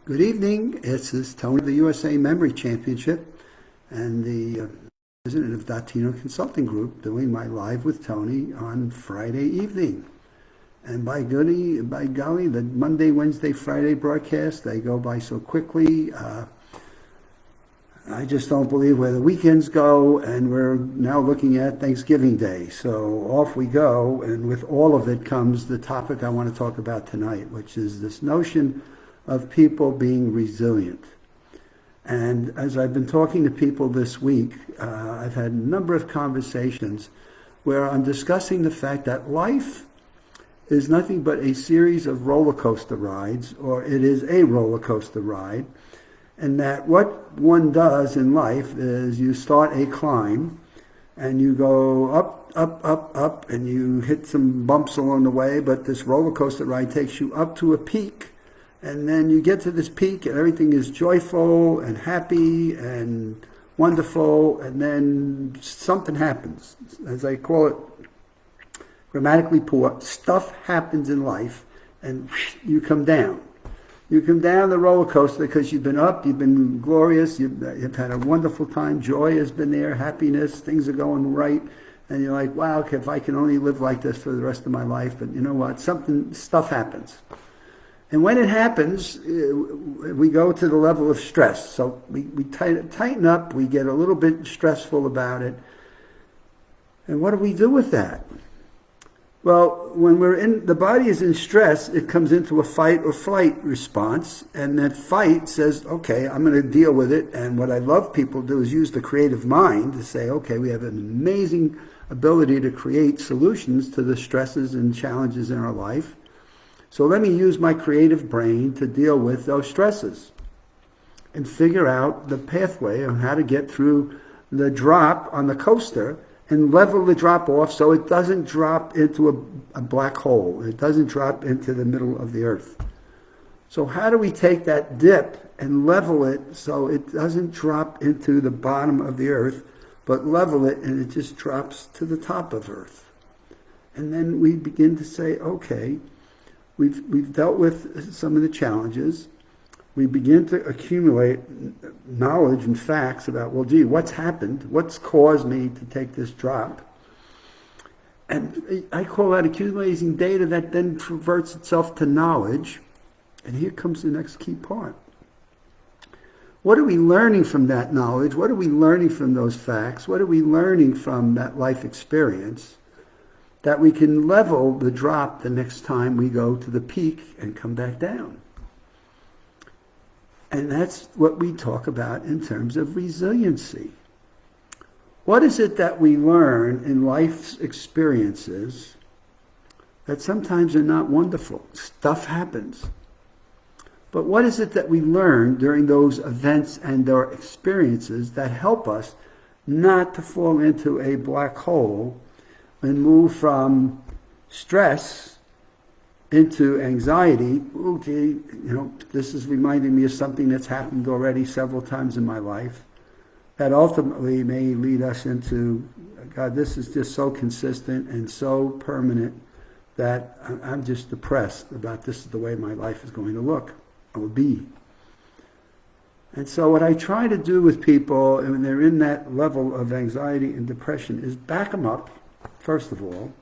Good evening. This is Tony of the USA Memory Championship and the president of Datino Consulting Group doing my Live with Tony on Friday evening. And by golly, the Monday, Wednesday, Friday broadcast, they go by so quickly. I just don't believe where the weekends go, and we're now looking at Thanksgiving Day. So off we go, and with all of it comes the topic I want to talk about tonight, which is this notion of people being resilient. And as I've been talking to people this week, I've had a number of conversations where I'm discussing the fact that life is nothing but a series of roller coaster rides, or it is a roller coaster ride, and that what one does in life is you start a climb and you go up, up, up, up, and you hit some bumps along the way, but this roller coaster ride takes you up to a peak. And then you get to this peak and everything is joyful and happy and wonderful, and then something happens. As I call it, grammatically poor, stuff happens in life and you come down. You come down the roller coaster because you've been up, you've been glorious, you've had a wonderful time, joy has been there, happiness, things are going right. And you're like, wow, if I can only live like this for the rest of my life. But you know what? Stuff happens. And when it happens, we go to the level of stress. So we tighten up, we get a little bit stressful about it. And what do we do with that? Well, when the body is in stress, it comes into a fight or flight response. And that fight says, okay, I'm going to deal with it. And what I love people do is use the creative mind to say, okay, we have an amazing ability to create solutions to the stresses and challenges in our life. So let me use my creative brain to deal with those stresses and figure out the pathway on how to get through the drop on the coaster and level the drop off so it doesn't drop into a black hole. It doesn't drop into the middle of the earth. So how do we take that dip and level it so it doesn't drop into the bottom of the earth, but level it and it just drops to the top of earth? And then we begin to say, okay, We've dealt with some of the challenges. We begin to accumulate knowledge and facts about, well, gee, what's happened? What's caused me to take this drop? And I call that accumulating data that then converts itself to knowledge. And here comes the next key part. What are we learning from that knowledge? What are we learning from those facts? What are we learning from that life experience that we can level the drop the next time we go to the peak and come back down? And that's what we talk about in terms of resiliency. What is it that we learn in life's experiences that sometimes are not wonderful? Stuff happens. But what is it that we learn during those events and our experiences that help us not to fall into a black hole and move from stress into anxiety? Okay, this is reminding me of something that's happened already several times in my life that ultimately may lead us into, God, this is just so consistent and so permanent that I'm just depressed about this is the way my life is going to look or be. And so what I try to do with people when they're in that level of anxiety and depression is back them up, first of all,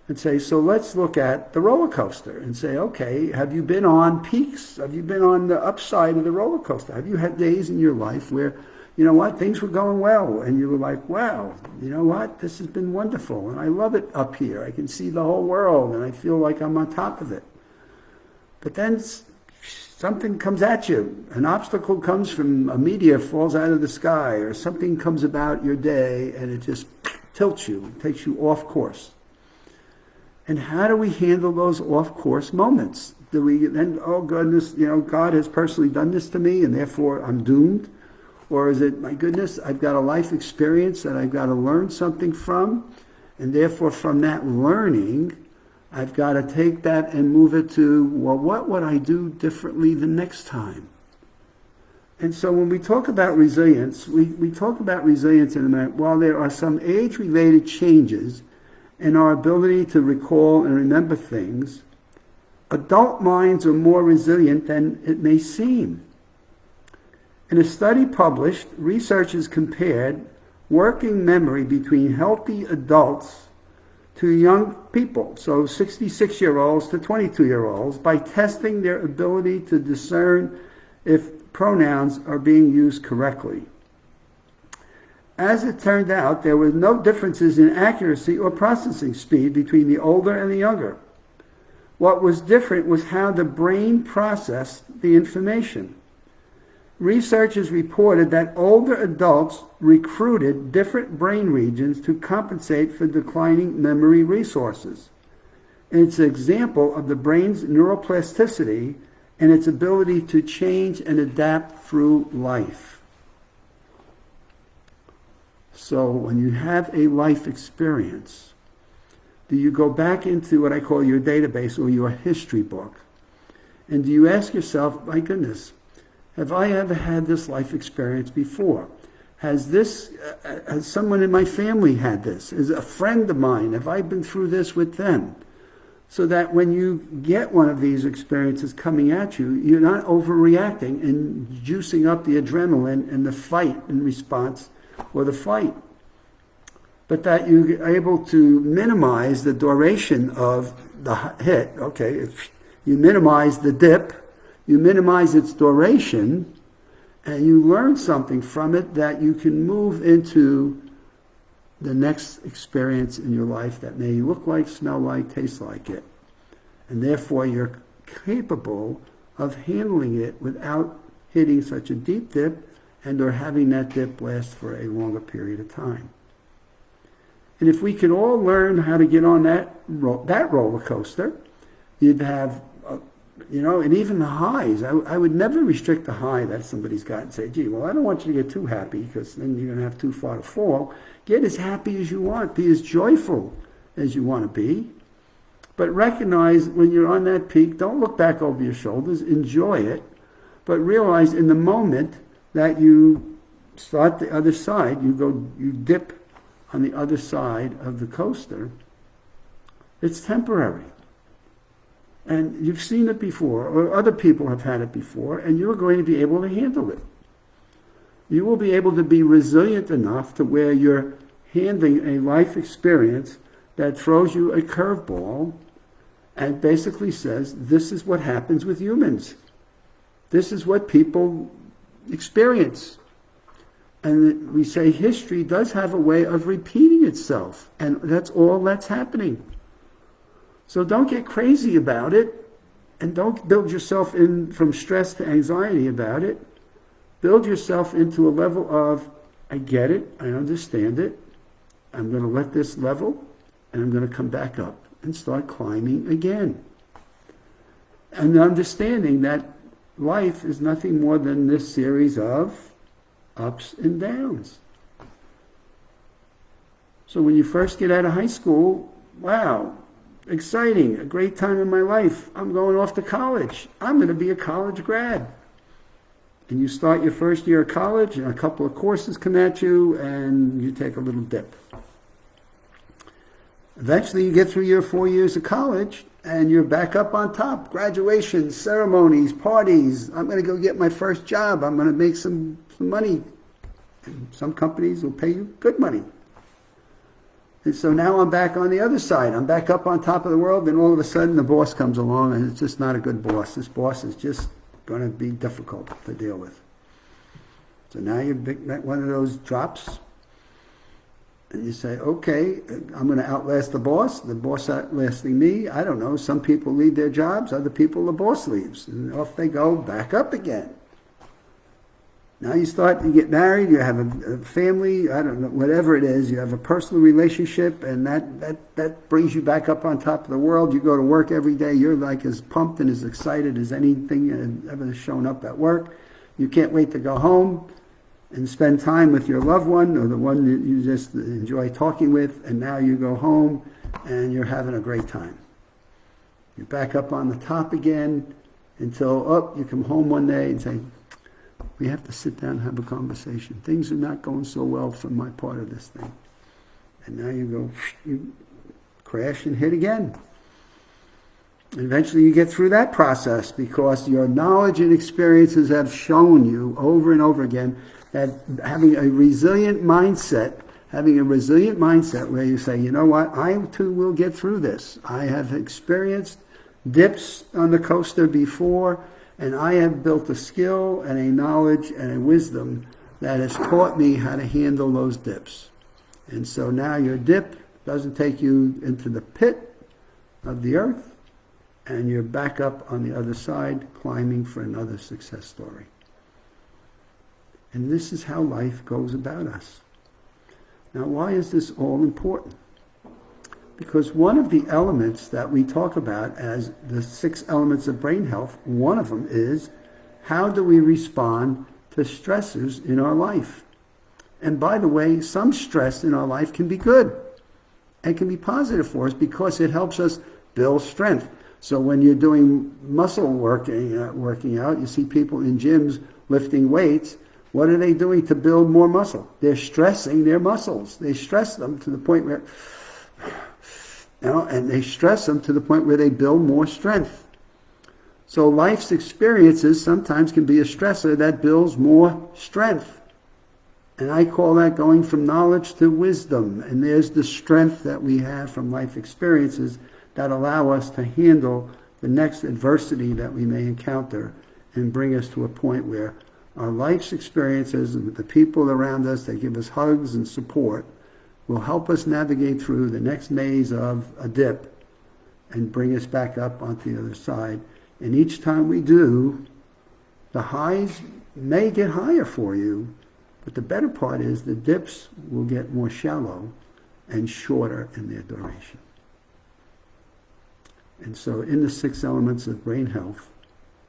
and say, so let's look at the roller coaster and say, okay, have you been on peaks? Have you been on the upside of the roller coaster? Have you had days in your life where, you know what, things were going well and you were like, wow, you know what, this has been wonderful and I love it up here. I can see the whole world and I feel like I'm on top of it. But then something comes at you. An obstacle comes from a meteor falls out of the sky, or something comes about your day and it just tilts you, takes you off course. And how do we handle those off-course moments? Do we then, oh goodness, God has personally done this to me and therefore I'm doomed? Or is it, my goodness, I've got a life experience that I've got to learn something from, and therefore from that learning, I've got to take that and move it to, well, what would I do differently the next time? And so when we talk about resilience, we talk about resilience in that while there are some age-related changes in our ability to recall and remember things, Adult minds are more resilient than it may seem. In a study published, researchers compared working memory between healthy adults to young people, so 66-year-olds to 22-year-olds, by testing their ability to discern if pronouns are being used correctly. As it turned out, there were no differences in accuracy or processing speed between the older and the younger. What was different was how the brain processed the information. Researchers reported that older adults recruited different brain regions to compensate for declining memory resources. It's an example of the brain's neuroplasticity and its ability to change and adapt through life. So when you have a life experience, do you go back into what I call your database or your history book? And do you ask yourself, my goodness, have I ever had this life experience before? Has someone in my family had this? Is a friend of mine, have I been through this with them? So that when you get one of these experiences coming at you, you're not overreacting and juicing up the adrenaline and the fight in response or the fight. But that you're able to minimize the duration of the hit. Okay, if you minimize the dip, you minimize its duration, and you learn something from it that you can move into the next experience in your life that may look like, smell like, taste like it. And therefore you're capable of handling it without hitting such a deep dip and or having that dip last for a longer period of time. And if we could all learn how to get on that roller coaster, you'd have and even the highs. I would never restrict the high that somebody's got and say, gee, well, I don't want you to get too happy because then you're going to have too far to fall. Get as happy as you want. Be as joyful as you want to be. But recognize when you're on that peak, don't look back over your shoulders. Enjoy it. But realize in the moment that you start the other side, you dip on the other side of the coaster, it's temporary. And you've seen it before, or other people have had it before, and you're going to be able to handle it. You will be able to be resilient enough to where you're handling a life experience that throws you a curveball and basically says, this is what happens with humans. This is what people experience. And we say history does have a way of repeating itself, and that's all that's happening. So don't get crazy about it, and don't build yourself in from stress to anxiety about it. Build yourself into a level of, I get it, I understand it, I'm going to let this level, and I'm going to come back up and start climbing again. And understanding that life is nothing more than this series of ups and downs. So when you first get out of high school, wow, exciting, a great time in my life. I'm going off to college. I'm going to be a college grad. And you start your first year of college, and a couple of courses come at you, and you take a little dip. Eventually you get through your 4 years of college, and you're back up on top. Graduations, ceremonies, parties. I'm going to go get my first job. I'm going to make some money. And some companies will pay you good money. And so now I'm back on the other side. I'm back up on top of the world, and all of a sudden the boss comes along, and it's just not a good boss. This boss is just going to be difficult to deal with. So now you're one of those drops, and you say, okay, I'm going to outlast the boss outlasting me. I don't know. Some people leave their jobs. Other people, the boss leaves. And off they go, back up again. Now you get married, you have a family, I don't know, whatever it is, you have a personal relationship, and that brings you back up on top of the world. You go to work every day, you're like as pumped and as excited as anything ever shown up at work. You can't wait to go home and spend time with your loved one or the one that you just enjoy talking with, and now you go home and you're having a great time. You're back up on the top again until, you come home one day and say, we have to sit down and have a conversation. Things are not going so well from my part of this thing. And now you crash and hit again. And eventually you get through that process because your knowledge and experiences have shown you over and over again that having a resilient mindset where you say, you know what, I too will get through this. I have experienced dips on the coaster before, and I have built a skill and a knowledge and a wisdom that has taught me how to handle those dips. And so now your dip doesn't take you into the pit of the earth, and you're back up on the other side, climbing for another success story. And this is how life goes about us. Now, why is this all important? Because one of the elements that we talk about as the 6 elements of brain health, one of them is, how do we respond to stressors in our life? And by the way, some stress in our life can be good and can be positive for us because it helps us build strength. So when you're doing muscle working out, you see people in gyms lifting weights. What are they doing to build more muscle? They're stressing their muscles. They stress them to the point where, and they stress them to the point where they build more strength. So life's experiences sometimes can be a stressor that builds more strength. And I call that going from knowledge to wisdom. And there's the strength that we have from life experiences that allow us to handle the next adversity that we may encounter and bring us to a point where our life's experiences and the people around us that give us hugs and support will help us navigate through the next maze of a dip and bring us back up onto the other side. And each time we do, the highs may get higher for you, but the better part is the dips will get more shallow and shorter in their duration. And so in the 6 elements of brain health,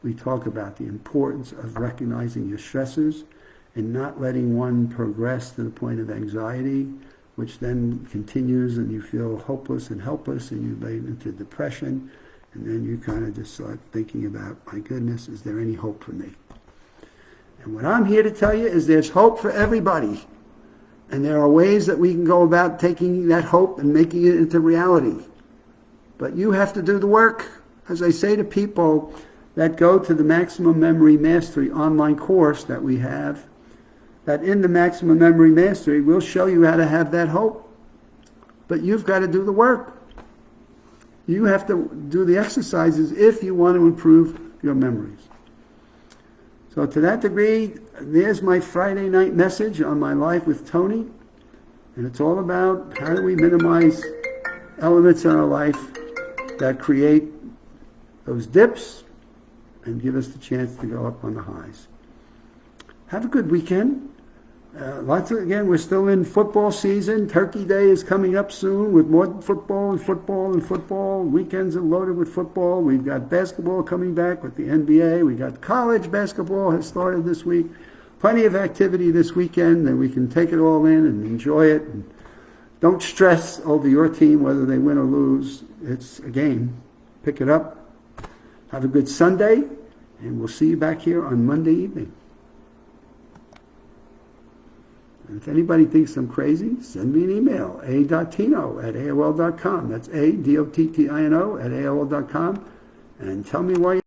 we talk about the importance of recognizing your stressors and not letting one progress to the point of anxiety, which then continues and you feel hopeless and helpless and you lay into depression. And then you kind of just start thinking about, my goodness, is there any hope for me? And what I'm here to tell you is there's hope for everybody. And there are ways that we can go about taking that hope and making it into reality. But you have to do the work. As I say to people that go to the Maximum Memory Mastery online course that we have, that in the Maximum Memory Mastery, we'll show you how to have that hope. But you've got to do the work. You have to do the exercises if you want to improve your memories. So to that degree, there's my Friday night message on My Life with Tony. And it's all about how do we minimize elements in our life that create those dips and give us the chance to go up on the highs. Have a good weekend. Again, we're still in football season. Turkey Day is coming up soon with more football and football and football. Weekends are loaded with football. We've got basketball coming back with the NBA. We got college basketball has started this week. Plenty of activity this weekend, and we can take it all in and enjoy it. And don't stress over your team, whether they win or lose. It's a game. Pick it up. Have a good Sunday, and we'll see you back here on Monday evening. And if anybody thinks I'm crazy, send me an email, a.tino@aol.com. That's a.dottino@aol.com, and tell me why